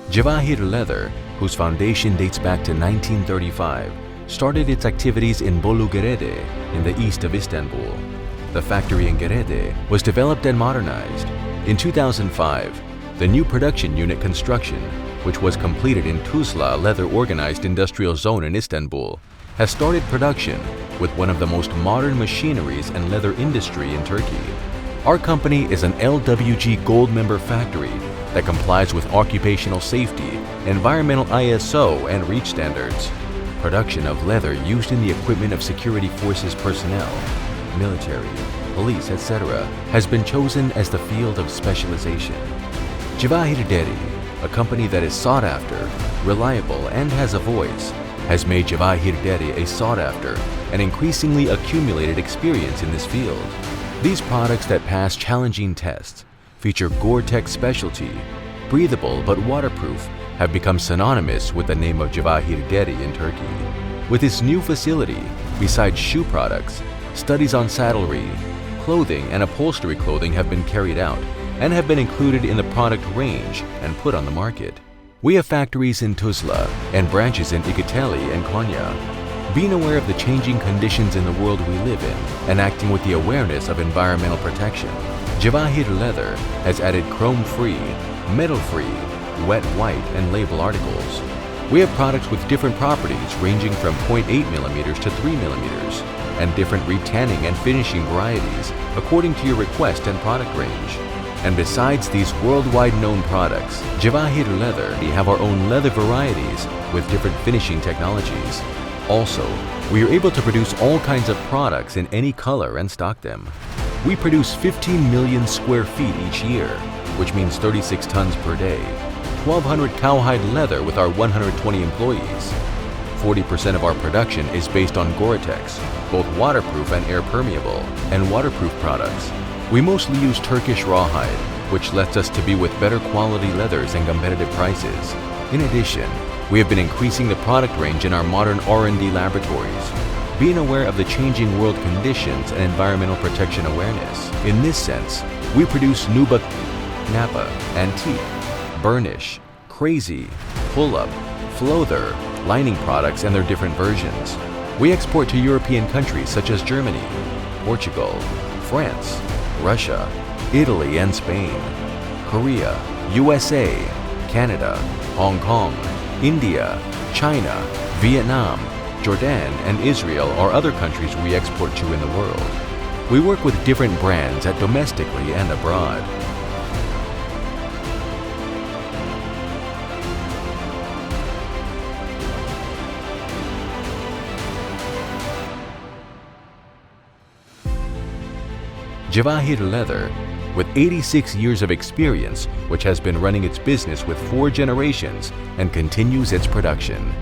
Cevahir Leather, whose foundation dates back to 1935, started its activities in Bolugerede in the east of Istanbul. The factory in Gerede was developed and modernized. In 2005, the new production unit construction, which was completed in Tuzla Leather Organized Industrial Zone in Istanbul, has started production with one of the most modern machineries and leather industry in Turkey. Our company is an LWG Gold member factory that complies with occupational safety, environmental ISO and REACH standards. Production of leather used in the equipment of security forces personnel, military, police, etc., has been chosen as the field of specialization. Cevahir Deri, a company that is sought after, reliable, and has a voice, has made Cevahir Deri a sought after and increasingly accumulated experience in this field. These products that pass challenging tests, feature Gore-Tex specialty, breathable but waterproof, have become synonymous with the name of Cevahir Deri in Turkey. With this new facility, besides shoe products, studies on saddlery, clothing, and upholstery clothing have been carried out and have been included in the product range and put on the market. We have factories in Tuzla and branches in Ikitelli and Konya. Being aware of the changing conditions in the world we live in and acting with the awareness of environmental protection, Cevahir Leather has added chrome-free, metal-free, wet white, and label articles. We have products with different properties ranging from 0.8 mm to 3 mm and different retanning and finishing varieties according to your request and product range. And besides these worldwide known products, Cevahir Leather, we have our own leather varieties with different finishing technologies. Also, we are able to produce all kinds of products in any color and stock them. We produce 15 million square feet each year, which means 36 tons per day, 1,200 cowhide leather with our 120 employees. 40% of our production is based on Gore-Tex, both waterproof and air permeable, and waterproof products. We mostly use Turkish rawhide, which lets us to be with better quality leathers and competitive prices. In addition, we have been increasing the product range in our modern R&D laboratories, being aware of the changing world conditions and environmental protection awareness. In this sense, we produce Nubuck, Napa, Antique, Burnish, Crazy, Pull-Up, Flother, lining products and their different versions. We export to European countries such as Germany, Portugal, France, Russia, Italy and Spain, Korea, USA, Canada, Hong Kong, India, China, Vietnam, Jordan, and Israel are other countries we export to in the world. We work with different brands at domestically and abroad. Cevahir Leather, with 86 years of experience, which has been running its business with 4 generations and continues its production.